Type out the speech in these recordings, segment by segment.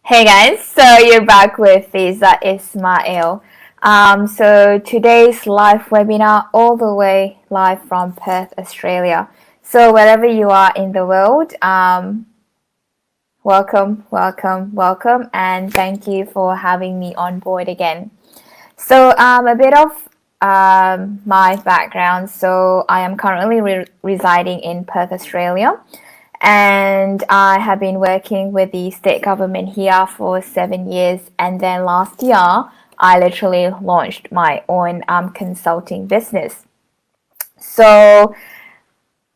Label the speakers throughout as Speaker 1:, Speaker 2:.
Speaker 1: Hey guys, so you're back with Fiza Ismail. So today's live webinar all the way live from Perth, Australia. So wherever you are in the world, welcome, and thank you for having me on board again. So a bit of my background. So I am currently residing in Perth, Australia, and I have been working with the state government here for 7 years. And then last year, I literally launched my own consulting business. So,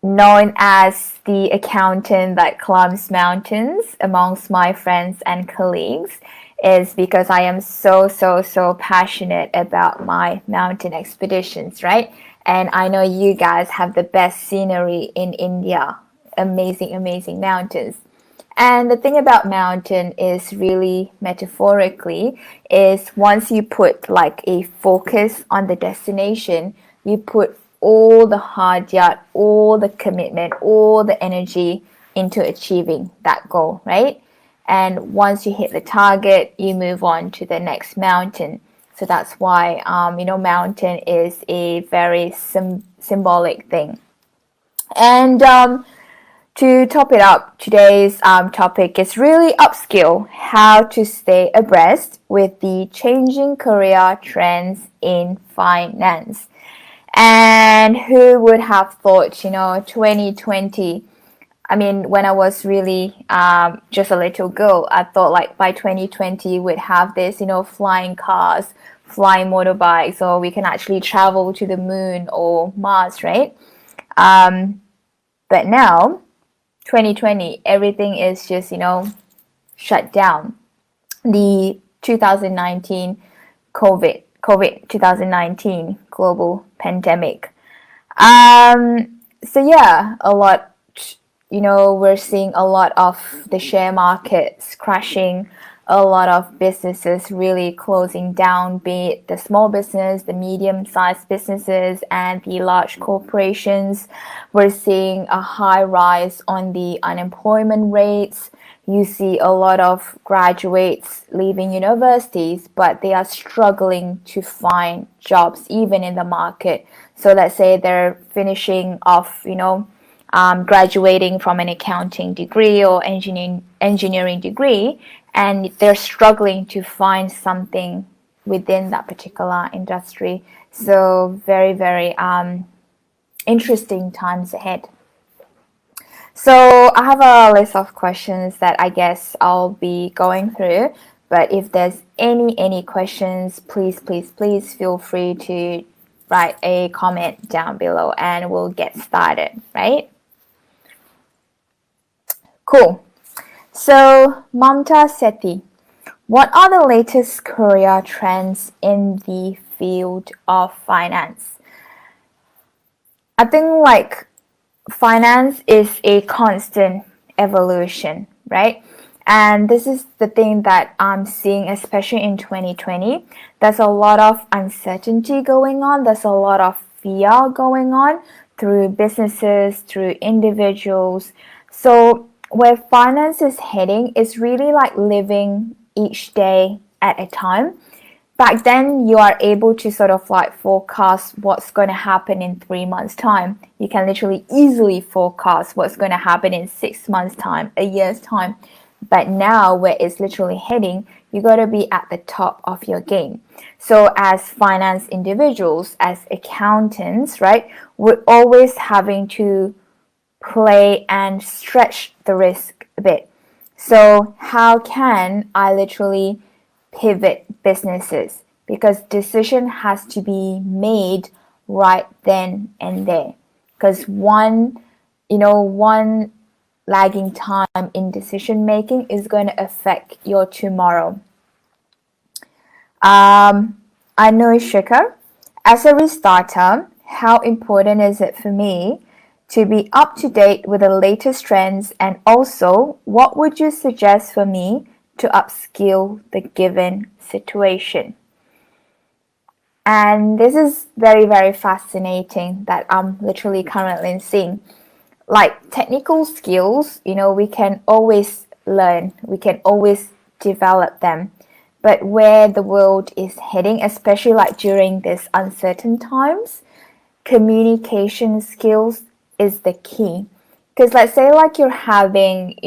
Speaker 1: known as the accountant that climbs mountains amongst my friends and colleagues, is because I am so passionate about my mountain expeditions, right? And I know you guys have the best scenery in India, amazing mountains. And the thing about mountain is really metaphorically is once you put like a focus on the destination, you put all the hard yard, all the commitment, all the energy into achieving that goal, right? And once you hit the target, you move on to the next mountain. So that's why, mountain is a very symbolic thing. And to top it up, today's topic is really upskill, how to stay abreast with the changing career trends in finance. And who would have thought, 2020, I mean, when I was really just a little girl, I thought like by 2020 we'd have this, flying cars, flying motorbikes, or we can actually travel to the moon or Mars, right? But now, 2020, everything is just, shut down. The 2019 COVID 2019 global pandemic. So yeah, a lot, we're seeing a lot of the share markets crashing, a lot of businesses really closing down, be it the small business, the medium-sized businesses, and the large corporations. We're seeing a high rise on the unemployment rates. You see a lot of graduates leaving universities, but they are struggling to find jobs even in the market. So let's say they're finishing off, graduating from an accounting degree or engineering degree, and they're struggling to find something within that particular industry. So very interesting times ahead. So I have a list of questions that I guess I'll be going through. But if there's any questions, please feel free to write a comment down below and we'll get started, right? Cool. So Mamta Sethi, what are the latest career trends in the field of finance? I think like finance is a constant evolution, right? And this is the thing that I'm seeing, especially in 2020. There's a lot of uncertainty going on. There's a lot of fear going on through businesses, through individuals. So where finance is heading is really like living each day at a time. Back then, you are able to sort of like forecast what's going to happen in 3 months' time. You can literally easily forecast what's going to happen in 6 months' time, a year's time. But now, where it's literally heading, you got to be at the top of your game. So, as finance individuals, as accountants, right, we're always having to play and stretch the risk a bit. So, how can I literally pivot businesses? Because decision has to be made right then and there. Because one lagging time in decision making is going to affect your tomorrow. I know Shikar. As a restarter, how important is it for me to be up to date with the latest trends, and also what would you suggest for me to upskill the given situation? And this is very fascinating that I'm literally currently seeing. Like technical skills, we can always learn, we can always develop them. But where the world is heading, especially like during this uncertain times, communication skills is the key. Because let's say like you're having,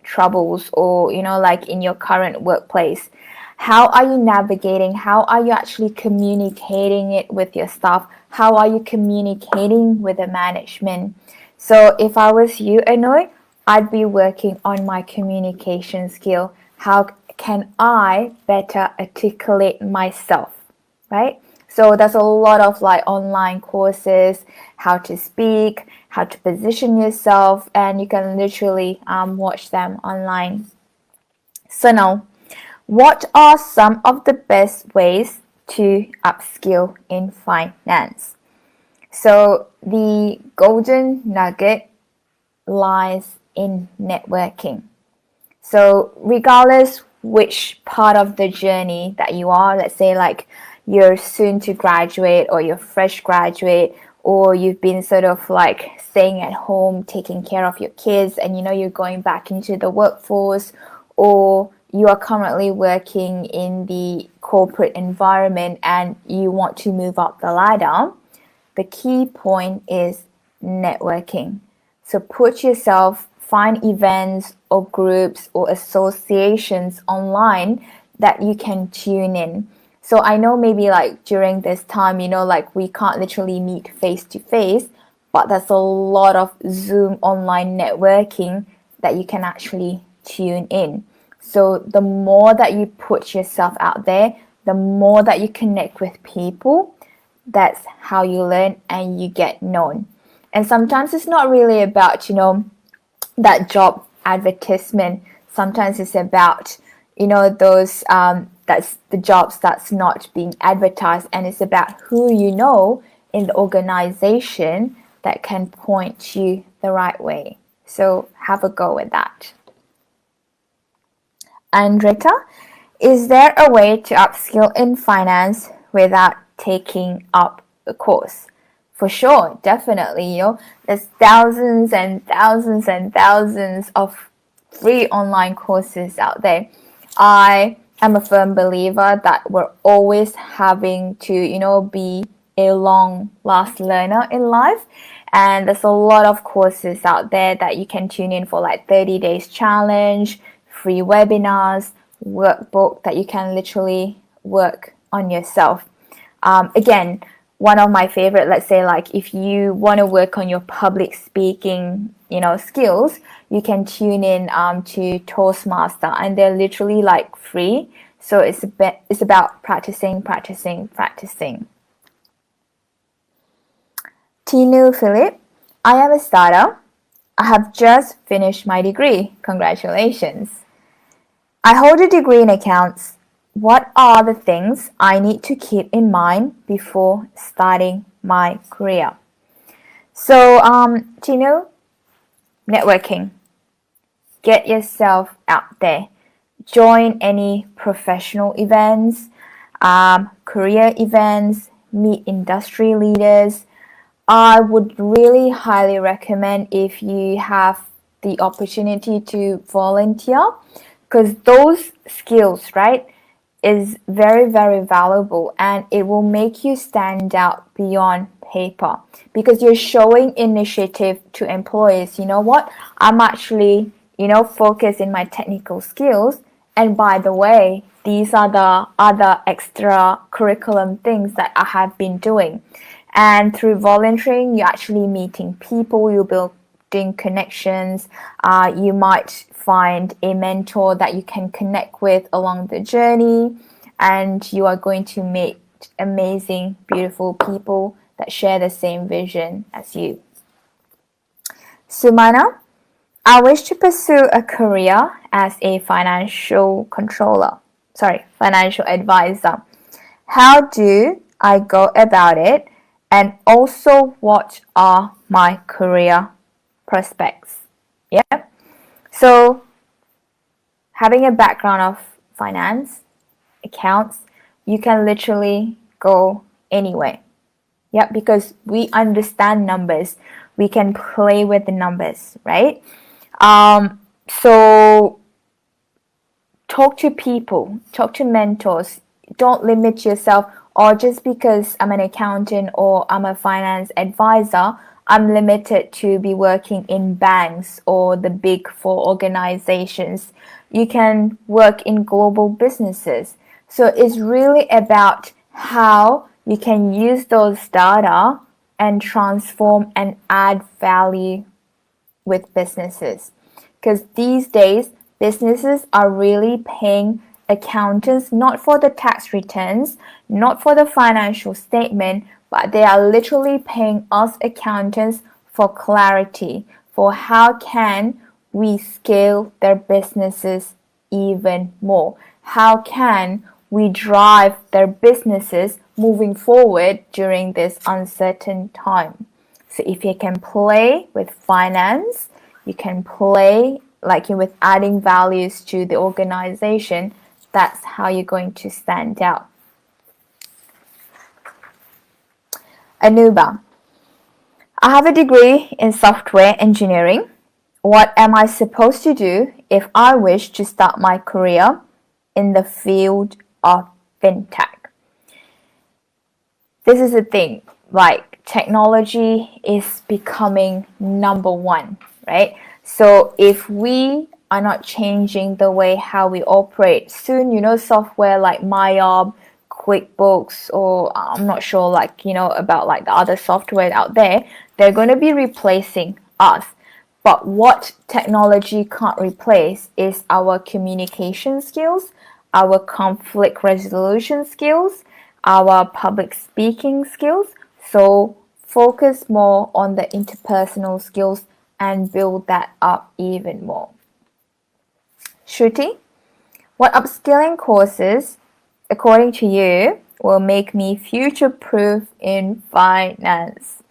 Speaker 1: troubles, or, like in your current workplace, how are you navigating? How are you actually communicating it with your staff? How are you communicating with the management? So if I was you, Anoy, I'd be working on my communication skill. How can I better articulate myself, right? So there's a lot of like online courses, how to speak, how to position yourself, and you can literally watch them online. So now, what are some of the best ways to upskill in finance? So the golden nugget lies in networking. So regardless which part of the journey that you are, let's say like you're soon to graduate, or you're fresh graduate, or you've been sort of like staying at home taking care of your kids, and you're going back into the workforce, or you are currently working in the corporate environment and you want to move up the ladder, the key point is networking. So find events or groups or associations online that you can tune in. So I know maybe like during this time, like we can't literally meet face to face, but there's a lot of Zoom online networking that you can actually tune in. So the more that you put yourself out there, the more that you connect with people, that's how you learn and you get known. And sometimes it's not really about, that job advertisement. Sometimes it's about, those that's the jobs that's not being advertised, and it's about who you know in the organization that can point you the right way. So have a go with that. Andretta, is there a way to upskill in finance without taking up a course? For sure, definitely. There's thousands and thousands and thousands of free online courses out there. I am a firm believer that we're always having to, be a long last learner in life. And there's a lot of courses out there that you can tune in for, like 30 days challenge, free webinars, workbook that you can literally work on yourself. Again, one of my favorite, let's say like if you want to work on your public speaking, skills, you can tune in to Toastmaster, and they're literally like free. So it's about practicing. Tinu Philip, I am a starter. I have just finished my degree. Congratulations. I hold a degree in accounts. What are the things I need to keep in mind before starting my career? So, Tino, networking. Get yourself out there. Join any professional events, career events, meet industry leaders. I would really highly recommend if you have the opportunity to volunteer, because those skills, right, is very, very valuable, and it will make you stand out beyond paper, because you're showing initiative to employers. You know what? I'm actually, focused in my technical skills. And by the way, these are the other extra curriculum things that I have been doing. And through volunteering, you're actually meeting people, you're building connections. You might find a mentor that you can connect with along the journey, and you are going to meet amazing, beautiful people that share the same vision as you. Sumana, I wish to pursue a career as a financial advisor. How do I go about it? And also, what are my career prospects? Yeah. So, having a background of finance, accounts, you can literally go anywhere. Yeah, because we understand numbers. We can play with the numbers, right? So talk to people, talk to mentors. Don't limit yourself, or just because I'm an accountant or I'm a finance advisor, I'm limited to be working in banks or the big four organizations. You can work in global businesses. So it's really about how you can use those data and transform and add value with businesses. Because these days, businesses are really paying accountants not for the tax returns, not for the financial statement, but they are literally paying us accountants for clarity, for how can we scale their businesses even more? How can we drive their businesses moving forward during this uncertain time? So if you can play with finance, you can play like with adding values to the organization, that's how you're going to stand out. Anuba, I have a degree in software engineering. What am I supposed to do if I wish to start my career in the field of fintech? This is the thing, like technology is becoming number one, right? So if we are not changing the way how we operate, soon, software like MyOb, QuickBooks, or I'm not sure, about like the other software out there, they're going to be replacing us. But what technology can't replace is our communication skills, our conflict resolution skills, our public speaking skills. So focus more on the interpersonal skills and build that up even more. Shruti, what upskilling courses, according to you, will make me future-proof in finance?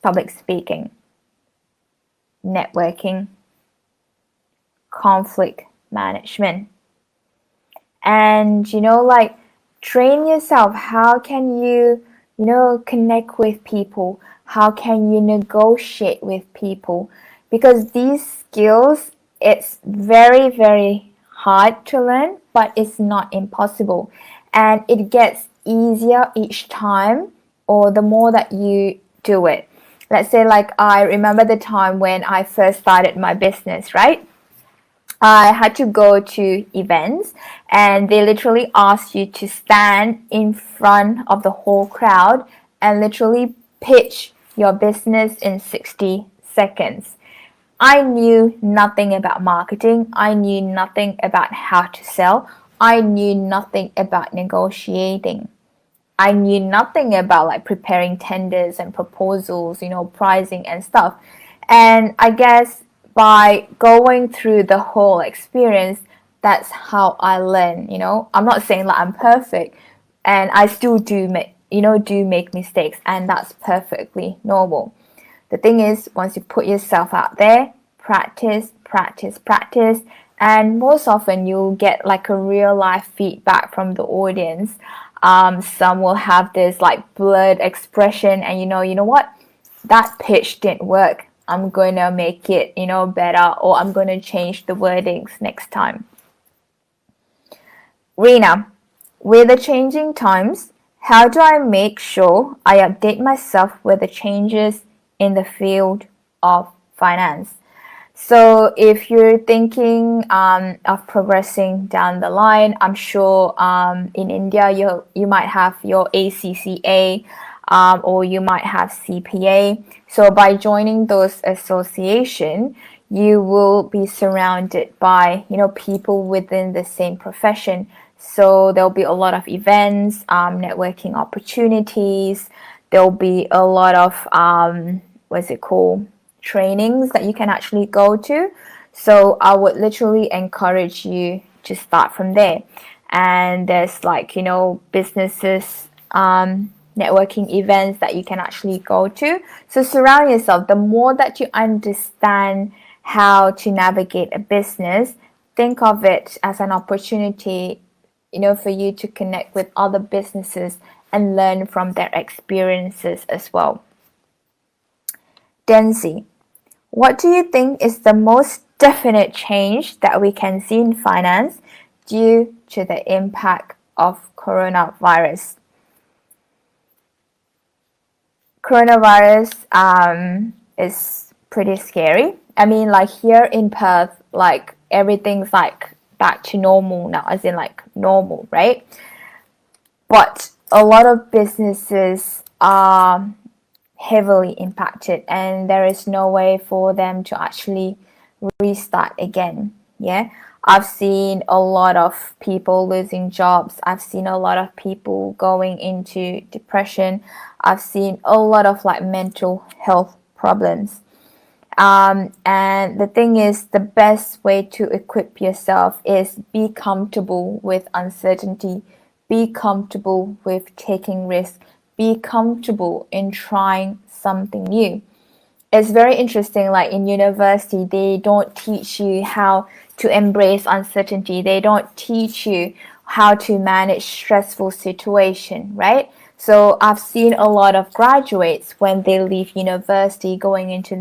Speaker 1: Public speaking, networking, conflict management. And train yourself. How can you connect with people? How can you negotiate with people? Because these skills, it's very, very hard to learn, but it's not impossible. And it gets easier each time, or the more that you do it. Let's say I remember the time when I first started my business, right? I had to go to events and they literally asked you to stand in front of the whole crowd and literally pitch your business in 60 seconds. I knew nothing about marketing. I knew nothing about how to sell. I knew nothing about negotiating. I knew nothing about preparing tenders and proposals, pricing and stuff. And I guess by going through the whole experience, that's how I learn. I'm not saying I'm perfect, and I still do make mistakes, and that's perfectly normal. The thing is, once you put yourself out there, practice, and most often you'll get a real life feedback from the audience. Some will have this blurred expression, and you know what? That pitch didn't work. I'm going to make it, better, or I'm going to change the wordings next time. Rina, with the changing times, how do I make sure I update myself with the changes in the field of finance? So if you're thinking of progressing down the line, I'm sure in India you might have your ACCA, or you might have CPA. So by joining those associations, you will be surrounded by people within the same profession. So there'll be a lot of events, networking opportunities. There'll be a lot of trainings that you can actually go to. So I would literally encourage you to start from there. And there's businesses, networking events that you can actually go to. So surround yourself. The more that you understand how to navigate a business, think of it as an opportunity, for you to connect with other businesses and learn from their experiences as well. Denzi, what do you think is the most definite change that we can see in finance due to the impact of coronavirus. Coronavirus is pretty scary. I mean, like here in Perth, like everything's like back to normal now, as in like normal, right? But a lot of businesses are heavily impacted, and there is no way for them to actually restart again. Yeah, I've seen a lot of people losing jobs. I've seen a lot of people going into depression. I've seen a lot of like mental health problems. And the thing is, the best way to equip yourself is be comfortable with uncertainty, be comfortable with taking risks, be comfortable in trying something new. It's very interesting, like in university, they don't teach you how to embrace uncertainty. They don't teach you how to manage stressful situation, right? So I've seen a lot of graduates when they leave university going into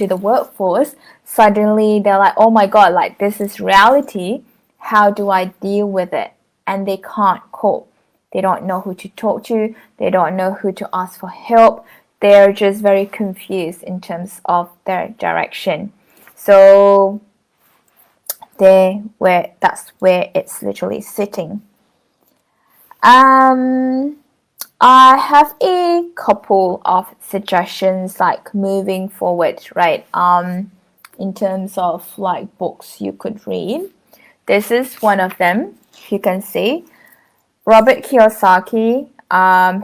Speaker 1: the workforce, suddenly they're like, oh my god, like this is reality. How do I deal with it? And they can't cope. They don't know who to talk to. They don't know who to ask for help. They're just very confused in terms of their direction. So that's where it's literally sitting. I have a couple of suggestions like moving forward, right? In terms of like books you could read. This is one of them, you can see. Robert Kiyosaki,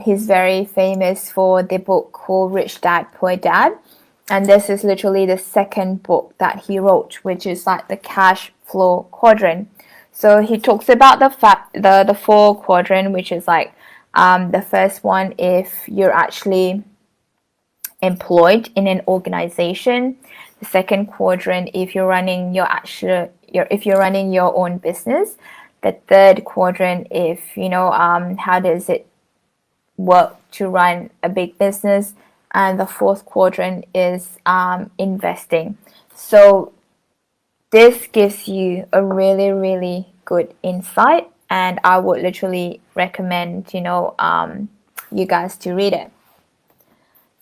Speaker 1: he's very famous for the book called Rich Dad, Poor Dad. And this is literally the second book that he wrote, which is like the cash flow quadrant. So he talks about the four quadrant, which is like the first one if you're actually employed in an organization. The second quadrant if you're running if you're running your own business. The third quadrant if how does it work to run a big business, and the fourth quadrant is investing. So this gives you a really, really good insight, and I would literally recommend you guys to read it.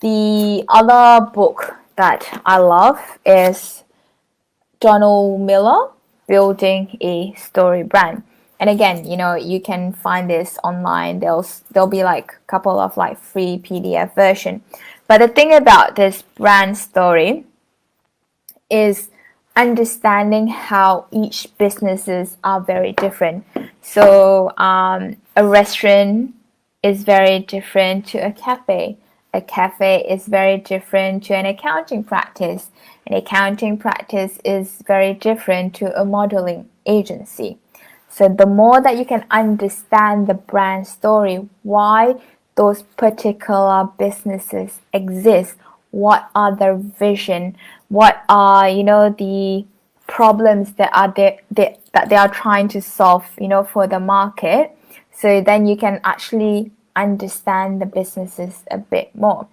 Speaker 1: The other book that I love is Donald Miller, Building a Story Brand. And again, you can find this online. There'll be like a couple of like free PDF version. But the thing about this brand story is understanding how each businesses are very different. So a restaurant is very different to a cafe. A cafe is very different to an accounting practice. An accounting practice is very different to a modeling agency. So the more that you can understand the brand story, why those particular businesses exist, what are their vision, what are the problems that are that they are trying to solve for the market, so then you can actually understand the businesses a bit more.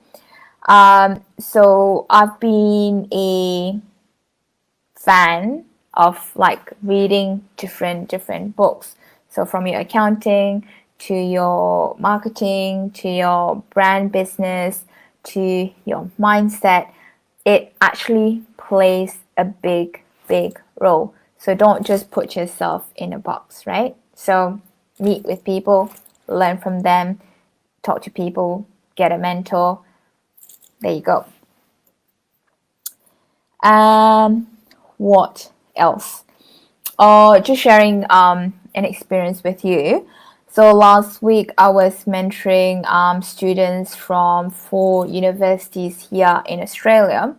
Speaker 1: So I've been a fan of like reading different books. So from your accounting to your marketing to your brand business to your mindset, it actually plays a big role. So don't just put yourself in a box, right? So meet with people, learn from them, talk to people, get a mentor. There you go. What else? Just sharing an experience with you. So last week I was mentoring students from 4 universities here in Australia,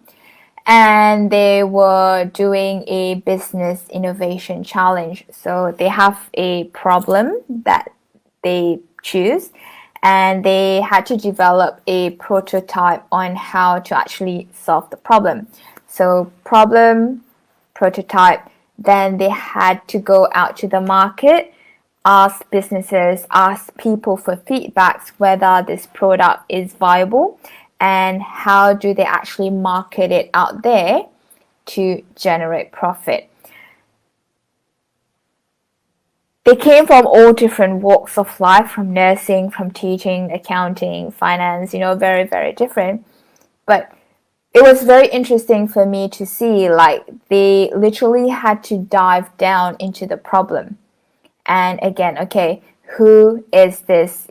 Speaker 1: and they were doing a business innovation challenge. So they have a problem that they choose, and they had to develop a prototype on how to actually solve the problem. So problem, prototype, then they had to go out to the market, ask businesses, ask people for feedbacks whether this product is viable and how do they actually market it out there to generate profit. They came from all different walks of life, from nursing, from teaching, accounting, finance, very, very different. But it was very interesting for me to see, like, they literally had to dive down into the problem. And again, okay, who is this,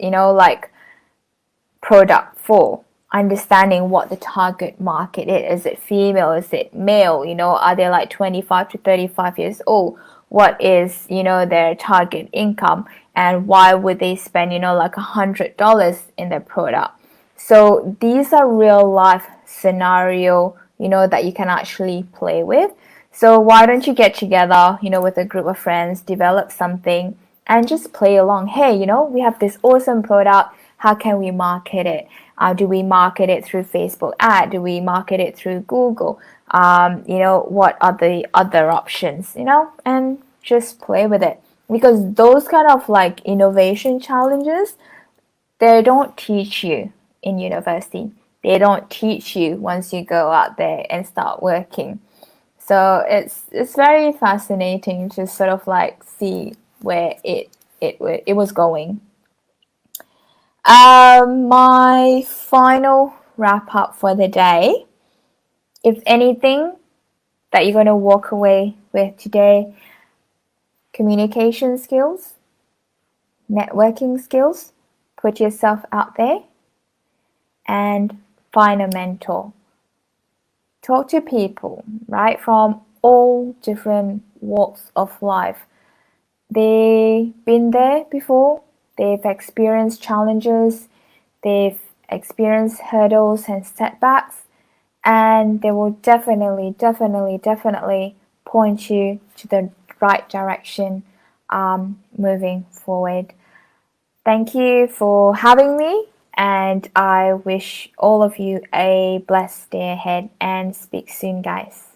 Speaker 1: product for? Understanding what the target market is. Is it female? Is it male? Are they like 25 to 35 years old? What is, their target income? And why would they spend, like $100 in their product? So these are real life scenario, that you can actually play with. So why don't you get together, with a group of friends, develop something and just play along. Hey, we have this awesome product. How can we market it? Do we market it through Facebook ad? Do we market it through Google? What are the other options, and just play with it. Because those kind of like innovation challenges, they don't teach you in university. They don't teach you once you go out there and start working. So it's very fascinating to sort of like see where it was going. My final wrap up for the day. If anything that you're gonna walk away with today, communication skills, networking skills, put yourself out there, and find a mentor. Talk to people, right, from all different walks of life. They've been there before, they've experienced challenges, they've experienced hurdles and setbacks, and they will definitely point you to the right direction moving forward. Thank you for having me, and I wish all of you a blessed day ahead, and speak soon, guys.